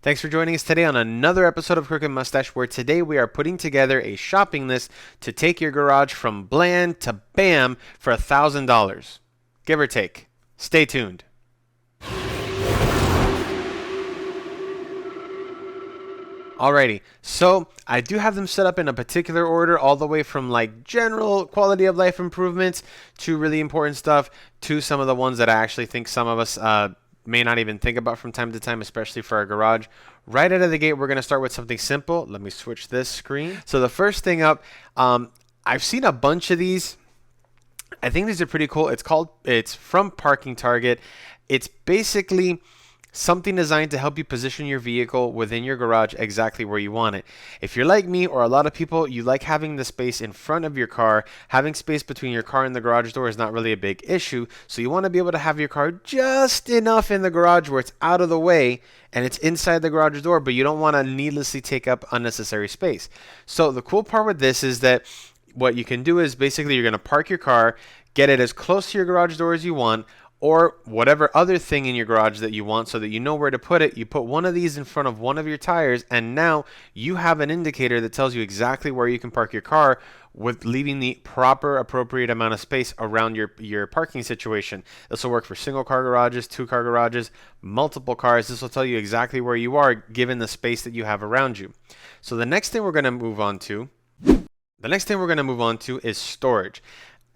Thanks for joining us today on another episode of Crooked Mustache, where today we are putting together a shopping list to take your garage from bland to bam for $1,000. Give or take. Stay tuned. Alrighty, so I do have them set up in a particular order, all the way from like general quality of life improvements to really important stuff to some of the ones that I actually think some of us may not even think about from time to time, especially for our garage. Right out of the gate, we're going to start with something simple. Let me switch this screen. So the first thing up, I've seen a bunch of these. I think these are pretty cool. It's from Parking Target. It's basically something designed to help you position your vehicle within your garage exactly where you want it. If you're like me or a lot of people, you like having the space in front of your car. Having space between your car and the garage door is not really a big issue, so you want to be able to have your car just enough in the garage where it's out of the way and it's inside the garage door, but you don't want to needlessly take up unnecessary space. So the cool part with this is that what you can do is basically you're going to park your car, get it as close to your garage door as you want, or whatever other thing in your garage that you want so that you know where to put it. You put one of these in front of one of your tires, and now you have an indicator that tells you exactly where you can park your car with leaving the proper appropriate amount of space around your parking situation. This will work for single car garages, two car garages, multiple cars. This will tell you exactly where you are given the space that you have around you. So the next thing we're going to move on to is storage.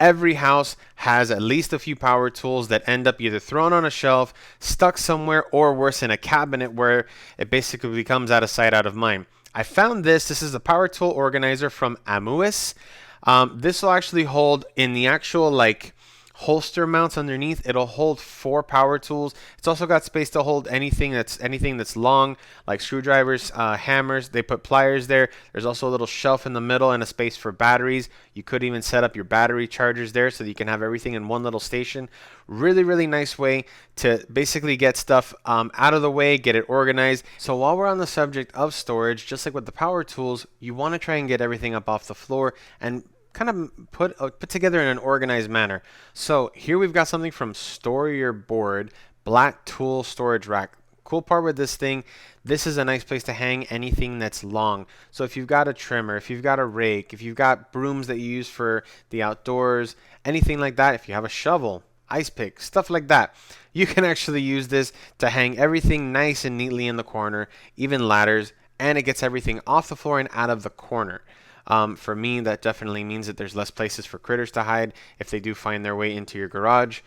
Every house has at least a few power tools that end up either thrown on a shelf, stuck somewhere, or worse, in a cabinet where it basically becomes out of sight, out of mind. I found this. This is a power tool organizer from Amuis. This will actually hold in the actual holster mounts underneath. It'll hold 4 power tools. It's also got space to hold anything that's long, like screwdrivers, hammers. They put pliers there. There's also a little shelf in the middle and a space for batteries. You could even set up your battery chargers there so that you can have everything in one little station. Really, really nice way to basically get stuff out of the way, get it organized. So while we're on the subject of storage, just like with the power tools, you want to try and get everything up off the floor and kind of put together in an organized manner. So here we've got something from Store Your Board, Black Tool Storage Rack. Cool part with this thing, this is a nice place to hang anything that's long. So if you've got a trimmer, if you've got a rake, if you've got brooms that you use for the outdoors, anything like that, if you have a shovel, ice pick, stuff like that, you can actually use this to hang everything nice and neatly in the corner, even ladders, and it gets everything off the floor and out of the corner. For me, that definitely means that there's less places for critters to hide if they do find their way into your garage.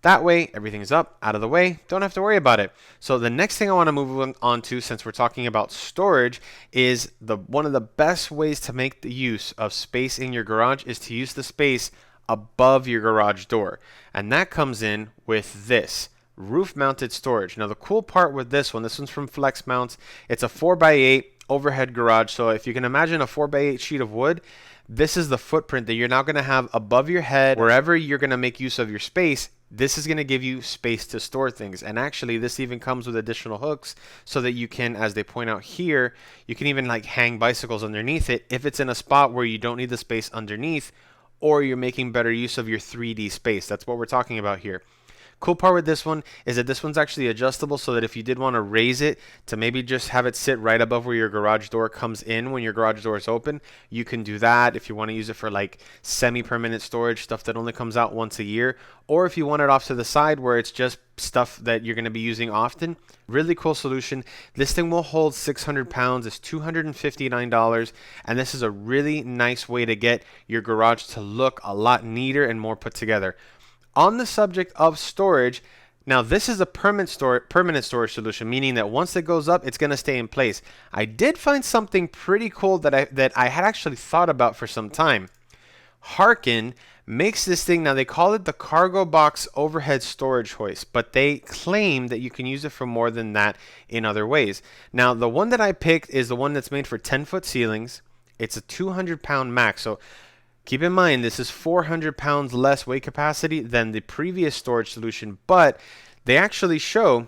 That way, everything's up, out of the way, don't have to worry about it. So the next thing I want to move on to, since we're talking about storage, is one of the best ways to make the use of space in your garage is to use the space above your garage door. And that comes in with this roof mounted storage. Now the cool part with this one's from Flex Mounts. It's a 4x8 overhead garage. So if you can imagine a 4x8 sheet of wood, this is the footprint that you're now going to have above your head. Wherever you're going to make use of your space, this is going to give you space to store things. And actually, this even comes with additional hooks so that you can, as they point out here, you can even hang bicycles underneath it if it's in a spot where you don't need the space underneath, or you're making better use of your 3D space. That's what we're talking about here. Cool part with this one is that this one's actually adjustable, so that if you did want to raise it to maybe just have it sit right above where your garage door comes in when your garage door is open, you can do that. If you want to use it for semi-permanent storage, stuff that only comes out once a year, or if you want it off to the side where it's just stuff that you're going to be using often, really cool solution. This thing will hold 600 pounds. It's $259, and this is a really nice way to get your garage to look a lot neater and more put together. On the subject of storage, now this is a permanent storage solution, meaning that once it goes up, it's going to stay in place. I did find something pretty cool that I had actually thought about for some time. Harken makes this thing. Now they call it the Cargo Box Overhead Storage Hoist, but they claim that you can use it for more than that in other ways. Now the one that I picked is the one that's made for 10-foot ceilings. It's a 200-pound max, so keep in mind, this is 400 pounds less weight capacity than the previous storage solution, but they actually show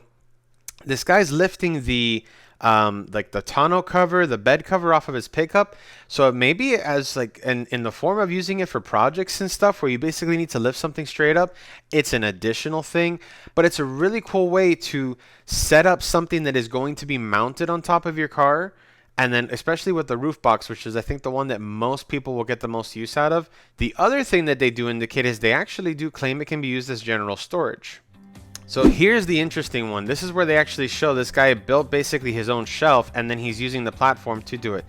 this guy's lifting the like the tonneau cover, the bed cover off of his pickup. So maybe as like in the form of using it for projects and stuff where you basically need to lift something straight up, it's an additional thing, but it's a really cool way to set up something that is going to be mounted on top of your car. And then especially with the roof box, which is I think the one that most people will get the most use out of. The other thing that they do indicate is they actually do claim it can be used as general storage. So here's the interesting one. This is where they actually show this guy built basically his own shelf, and then he's using the platform to do it.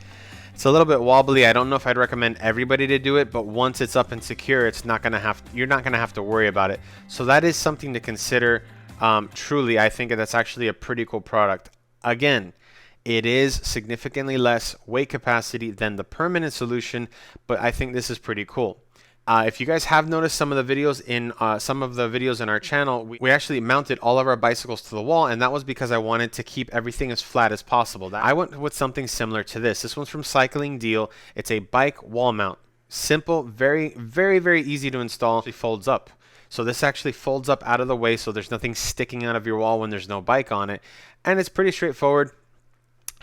It's a little bit wobbly. I don't know if I'd recommend everybody to do it, but once it's up and secure, it's not gonna have you're not gonna have to worry about it. So that is something to consider. Truly, I think that's actually a pretty cool product. Again, it is significantly less weight capacity than the permanent solution, but I think this is pretty cool. If you guys have noticed some of the videos in our channel, we actually mounted all of our bicycles to the wall, and that was because I wanted to keep everything as flat as possible. I went with something similar to this. This one's from Cycling Deal. It's a bike wall mount. Simple, very, very, very easy to install. It folds up. So this actually folds up out of the way so there's nothing sticking out of your wall when there's no bike on it. And it's pretty straightforward.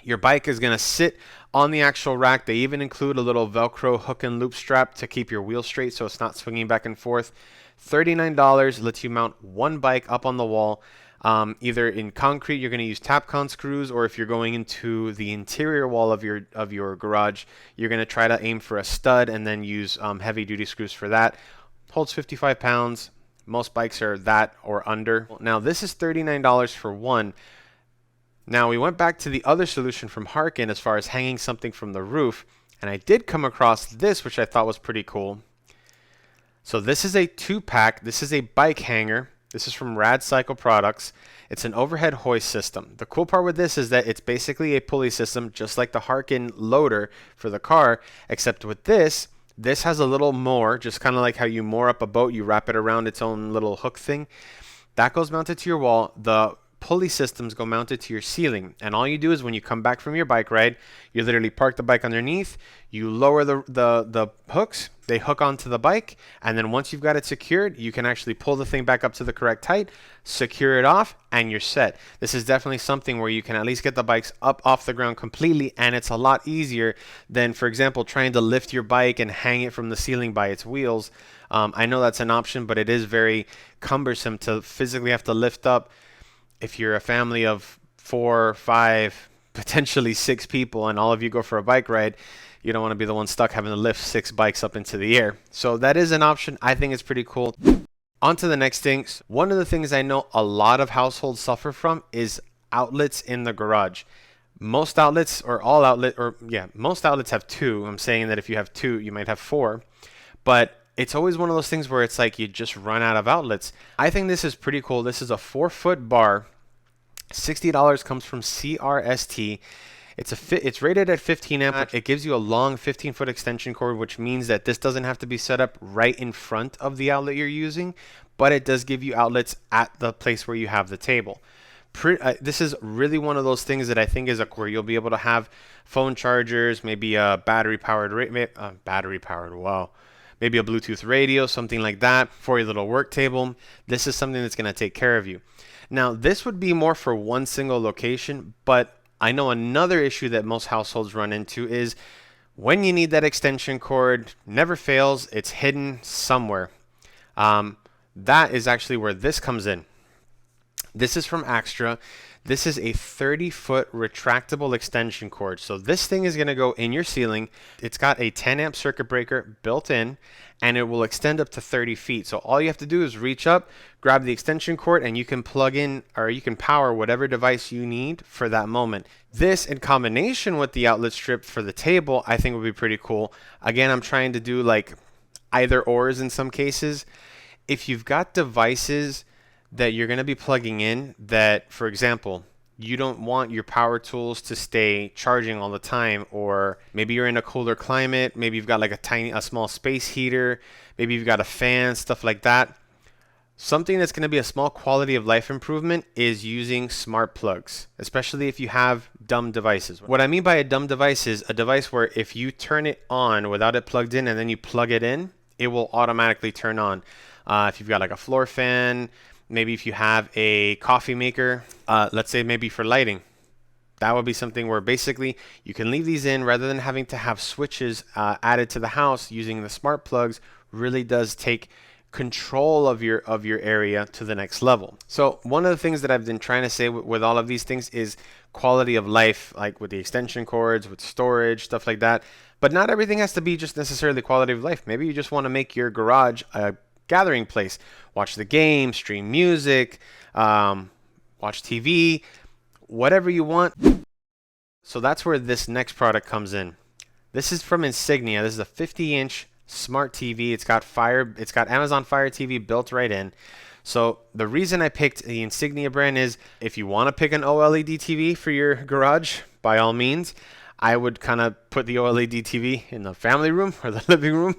Your bike is going to sit on the actual rack. They even include a little Velcro hook and loop strap to keep your wheel straight so it's not swinging back and forth. $39 lets you mount one bike up on the wall. Either in concrete, you're going to use Tapcon screws, or if you're going into the interior wall of your garage, you're going to try to aim for a stud and then use heavy duty screws for that. Holds 55 pounds. Most bikes are that or under. Now this is $39 for one. Now we went back to the other solution from Harken as far as hanging something from the roof, and I did come across this, which I thought was pretty cool. So this is a 2-pack. This is a bike hanger. This is from Rad Cycle Products. It's an overhead hoist system. The cool part with this is that it's basically a pulley system, just like the Harken loader for the car, except with this has a little more, just kind of like how you moor up a boat, you wrap it around its own little hook thing. That goes mounted to your wall. The pulley systems go mounted to your ceiling, and all you do is when you come back from your bike ride, you literally park the bike underneath, you lower the hooks, they hook onto the bike, and then once you've got it secured, you can actually pull the thing back up to the correct height, secure it off, and you're set. This is definitely something where you can at least get the bikes up off the ground completely, and it's a lot easier than, for example, trying to lift your bike and hang it from the ceiling by its wheels. I know that's an option, but it is very cumbersome to physically have to lift up. If you're a family of 4, 5, potentially 6 people and all of you go for a bike ride, you don't want to be the one stuck having to lift 6 bikes up into the air. So that is an option. I think it's pretty cool. On to the next thing. One of the things I know a lot of households suffer from is outlets in the garage. Most outlets most outlets have 2. I'm saying that if you have 2, you might have 4. But it's always one of those things where it's like you just run out of outlets. I think this is pretty cool. This is a 4-foot bar. $60 comes from CRST. It's rated at 15 amp. It gives you a long 15-foot extension cord, which means that this doesn't have to be set up right in front of the outlet you're using, but it does give you outlets at the place where you have the table. This is really one of those things that I think is where you'll be able to have phone chargers, maybe a battery-powered, wow. Maybe a Bluetooth radio, something like that for your little work table. This is something that's going to take care of you. Now, this would be more for one single location, but I know another issue that most households run into is when you need that extension cord, never fails, it's hidden somewhere. That is actually where this comes in. This is from Axtra. This is a 30-foot retractable extension cord. So this thing is going to go in your ceiling. It's got a 10 amp circuit breaker built in, and it will extend up to 30 feet. So all you have to do is reach up, grab the extension cord, and you can plug in or you can power whatever device you need for that moment. This in combination with the outlet strip for the table, I think would be pretty cool. Again, I'm trying to do like either ors in some cases. If you've got devices that you're going to be plugging in that, for example, you don't want your power tools to stay charging all the time, or maybe you're in a cooler climate, maybe you've got like a small space heater, maybe you've got a fan, stuff like that. Something that's going to be a small quality of life improvement is using smart plugs, especially if you have dumb devices. What I mean by a dumb device is a device where if you turn it on without it plugged in and then you plug it in, it will automatically turn on. If you've got like a floor fan, maybe if you have a coffee maker, let's say maybe for lighting, That would be something where basically you can leave these in rather than having to have switches added to the house. Using the smart plugs really does take control of your area to the next level. So one of the things that I've been trying to say with all of these things is quality of life, like with the extension cords, with storage, stuff like that. But not everything has to be just necessarily quality of life. Maybe you just want to make your garage a gathering place. Watch the game, stream music, watch TV, whatever you want. So that's where this next product comes in. This is from Insignia. This is a 50-inch smart TV. It's got Amazon Fire TV built right in. So the reason I picked the Insignia brand is if you want to pick an OLED TV for your garage, by all means, I would kind of put the OLED TV in the family room or the living room.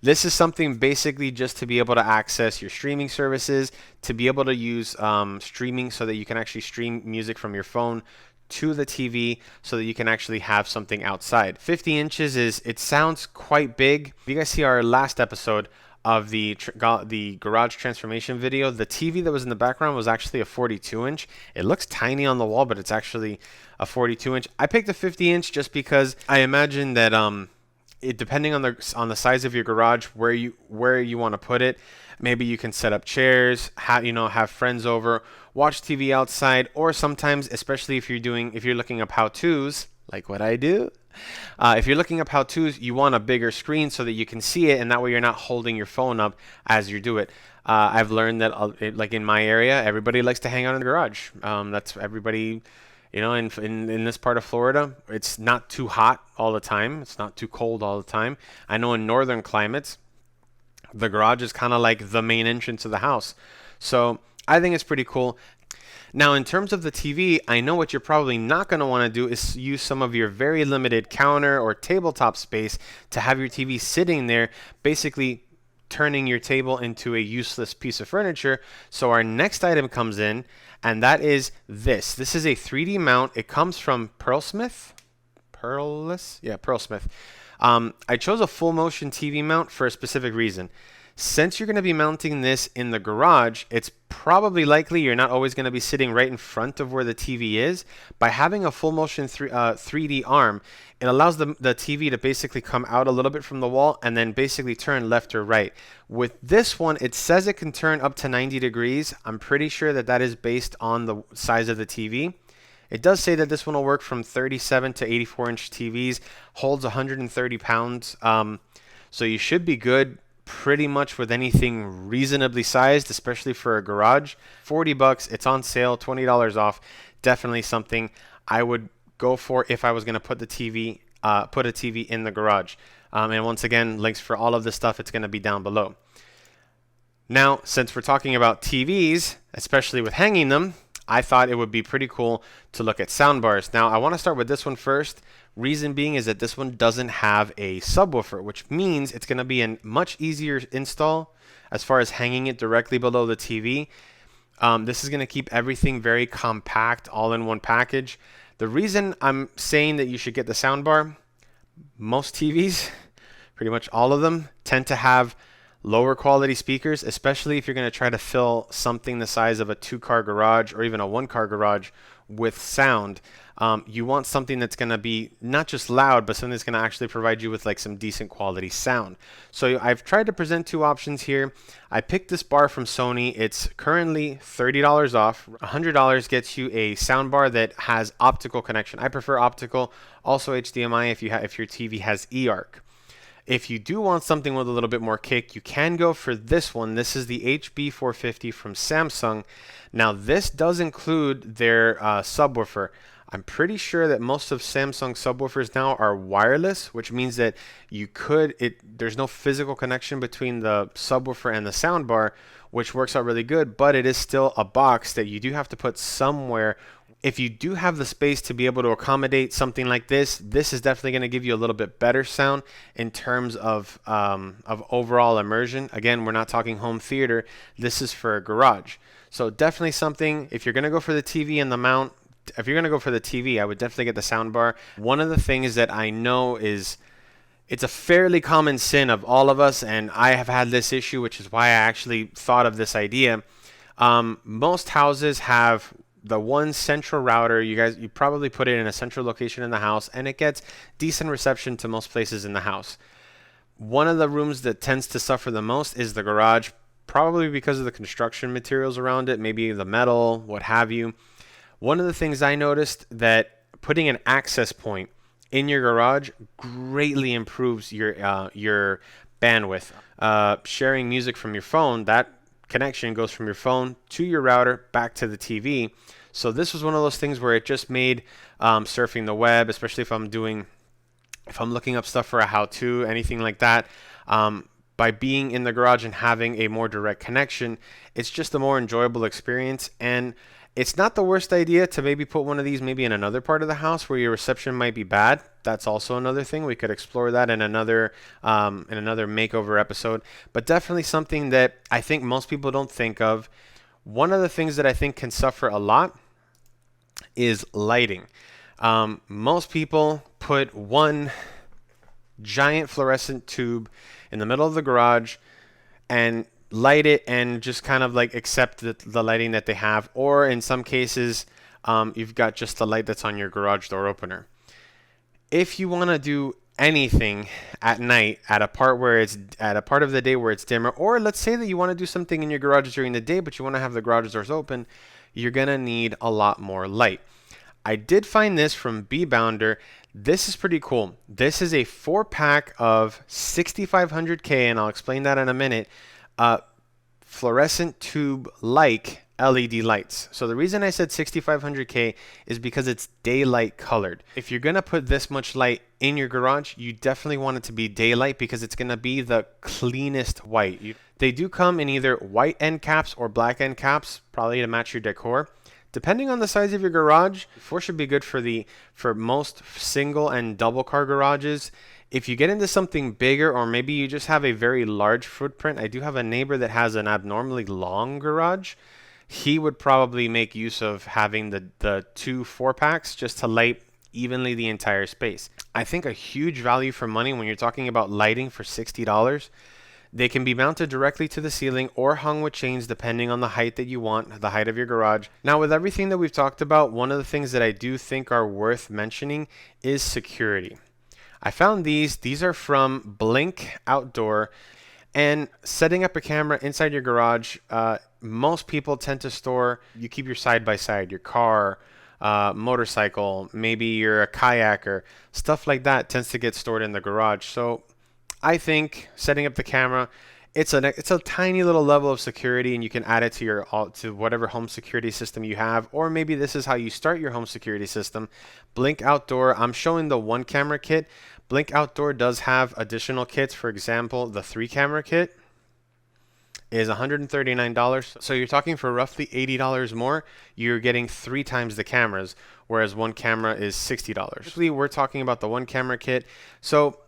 This is something basically just to be able to access your streaming services, to be able to use streaming so that you can actually stream music from your phone to the TV so that you can actually have something outside. 50 inches it sounds quite big. If you guys see our last episode of the garage transformation video, the TV that was in the background was actually a 42-inch. It looks tiny on the wall, but it's actually a 42-inch. I picked a 50-inch just because I imagine that depending on the size of your garage, where you want to put it, maybe you can set up chairs, have friends over, watch TV outside, or sometimes, especially if you're looking up how-tos, like what I do. If you're looking up how-tos, you want a bigger screen so that you can see it, and that way you're not holding your phone up as you do it. I've learned that, like in my area, everybody likes to hang out in the garage. That's everybody. In this part of Florida, it's not too hot all the time. It's not too cold all the time. I know in northern climates, the garage is kind of like the main entrance of the house. So I think it's pretty cool. Now, in terms of the TV, I know what you're probably not going to want to do is use some of your very limited counter or tabletop space to have your TV sitting there, basically turning your table into a useless piece of furniture. So our next item comes in, and that is this. This is a 3D mount. It comes from Pearlsmith. Pearlsmith. I chose a full motion TV mount for a specific reason. Since you're going to be mounting this in the garage, it's probably likely you're not always going to be sitting right in front of where the TV is. By having a full motion 3D arm, it allows the TV to basically come out a little bit from the wall and then basically turn left or right. With this one, it says it can turn up to 90 degrees. I'm pretty sure that is based on the size of the TV. It does say that this one will work from 37 to 84-inch TVs, holds 130 pounds. So you should be good pretty much with anything reasonably sized, especially for a garage. $40, it's on sale, $20 off. Definitely something I would go for if I was going to put a TV in the garage. And once again, links for all of this stuff, it's going to be down below. Now, since we're talking about TVs, especially with hanging them, I thought it would be pretty cool to look at soundbars. Now, I want to start with this one first. Reason being is that this one doesn't have a subwoofer, which means it's going to be a much easier install as far as hanging it directly below the TV. This is going to keep everything very compact, all in one package. The reason I'm saying that you should get the soundbar, most TVs, pretty much all of them, tend to have lower quality speakers, especially if you're going to try to fill something the size of a 2-car garage or even a 1-car garage with sound. You want something that's going to be not just loud, but something that's going to actually provide you with like some decent quality sound. So I've tried to present two options here. I picked this bar from Sony. It's currently $30 off. $100 gets you a sound bar that has optical connection. I prefer optical, also HDMI if your TV has eARC. If you do want something with a little bit more kick, you can go for this one. This is the HB450 from Samsung. Now, this does include their subwoofer. I'm pretty sure that most of Samsung subwoofers now are wireless, which means that there's no physical connection between the subwoofer and the soundbar, which works out really good, but it is still a box that you do have to put somewhere. If you do have the space to be able to accommodate something like this is definitely going to give you a little bit better sound in terms of overall immersion. Again, we're not talking home theater. This is for a garage. So definitely something, if you're going to go for the TV and the mount, if you're going to go for the TV, I would definitely get the soundbar. One of the things that I know is it's a fairly common sin of all of us, and I have had this issue, which is why I actually thought of this idea. Most houses have the one central router. You probably put it in a central location in the house, and it gets decent reception to most places in the house. One of the rooms that tends to suffer the most is the garage, probably because of the construction materials around it, maybe the metal, what have you. One of the things I noticed that putting an access point in your garage greatly improves your bandwidth. Sharing music from your phone, that connection goes from your phone to your router back to the TV. So this was one of those things where it just made surfing the web, especially if I'm looking up stuff for a how-to, anything like that, by being in the garage and having a more direct connection, it's just a more enjoyable experience. And it's not the worst idea to maybe put one of these maybe in another part of the house where your reception might be bad. That's also another thing. We could explore that in another makeover episode. But definitely something that I think most people don't think of. One of the things that I think can suffer a lot is lighting. Most people put one giant fluorescent tube in the middle of the garage and light it and just kind of like accept the lighting that they have, or in some cases you've got just the light that's on your garage door opener. If you want to do anything at night at a part of the day where it's dimmer, or let's say that you want to do something in your garage during the day but you want to have the garage doors open, you're gonna need a lot more light. I did find this from B-Bounder. This is pretty cool. This is a 4-pack of 6500K, and I'll explain that in a minute, fluorescent tube-like LED lights. So the reason I said 6500K is because it's daylight colored. If you're going to put this much light in your garage, you definitely want it to be daylight because it's going to be the cleanest white. They do come in either white end caps or black end caps, probably to match your decor. Depending on the size of your garage, 4 should be good for most single and double car garages. If you get into something bigger, or maybe you just have a very large footprint, I do have a neighbor that has an abnormally long garage. He would probably make use of having the 2 4-packs just to light evenly the entire space. I think a huge value for money when you're talking about lighting for $60. They can be mounted directly to the ceiling or hung with chains depending on the height that you want, the height of your garage. Now, with everything that we've talked about, one of the things that I do think are worth mentioning is security. I found these are from Blink Outdoor, and setting up a camera inside your garage, most people tend to keep your side-by-side, your car, motorcycle, maybe you're a kayaker, stuff like that tends to get stored in the garage. So I think setting up the camera, it's a tiny little level of security, and you can add it to whatever home security system you have, or maybe this is how you start your home security system. Blink Outdoor, I'm showing the 1-camera kit. Blink Outdoor does have additional kits. For example, the 3-camera kit is $139. So you're talking for roughly $80 more. You're getting 3 times the cameras, whereas 1 camera is $60. Usually we're talking about the 1-camera kit. So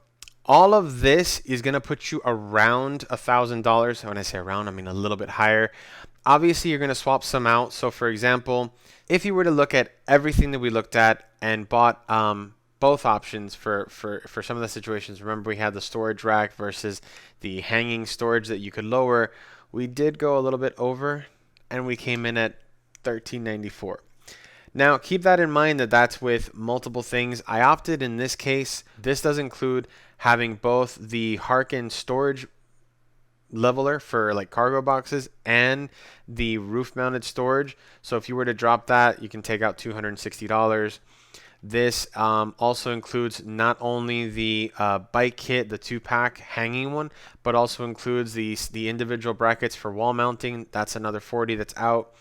all of this is going to put you around $1,000. When I say around, I mean a little bit higher. Obviously, you're going to swap some out. So, for example, if you were to look at everything that we looked at and bought both options for some of the situations, remember we had the storage rack versus the hanging storage that you could lower. We did go a little bit over, and we came in at $1,394. Now, keep that in mind that that's with multiple things. I opted in this case, this does include having both the Harken storage leveler for like cargo boxes and the roof mounted storage. So if you were to drop that, you can take out $260. This also includes not only the bike kit, the 2-pack hanging one, but also includes the individual brackets for wall mounting. That's another $40 that's out.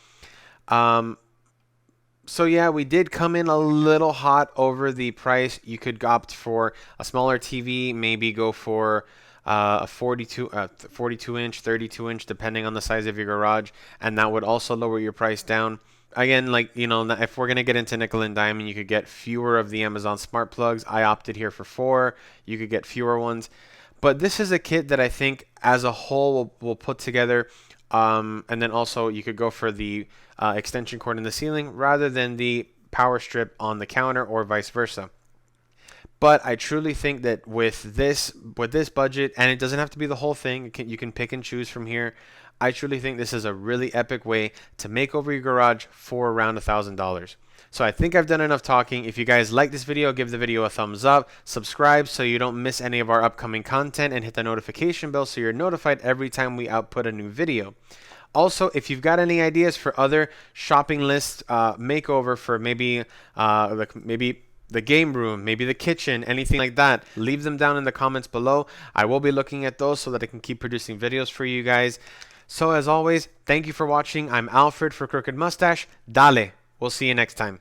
So yeah, we did come in a little hot over the price. You could opt for a smaller TV, maybe go for a 42-inch, 32-inch, depending on the size of your garage, and that would also lower your price down. Again, like, you know, if we're going to get into nickel and diamond, you could get fewer of the Amazon smart plugs. I opted here for 4. You could get fewer ones. But this is a kit that I think as a whole will put together. And then also you could go for the extension cord in the ceiling rather than the power strip on the counter, or vice versa. But I truly think that with this budget, and it doesn't have to be the whole thing, you can pick and choose from here. I truly think this is a really epic way to make over your garage for around $1,000. So I think I've done enough talking. If you guys like this video, give the video a thumbs up, subscribe so you don't miss any of our upcoming content, and hit the notification bell so you're notified every time we output a new video. Also, if you've got any ideas for other shopping list makeover for maybe the game room, maybe the kitchen, anything like that, leave them down in the comments below. I will be looking at those so that I can keep producing videos for you guys. So as always, thank you for watching. I'm Alfred for Crooked Mustache. Dale. We'll see you next time.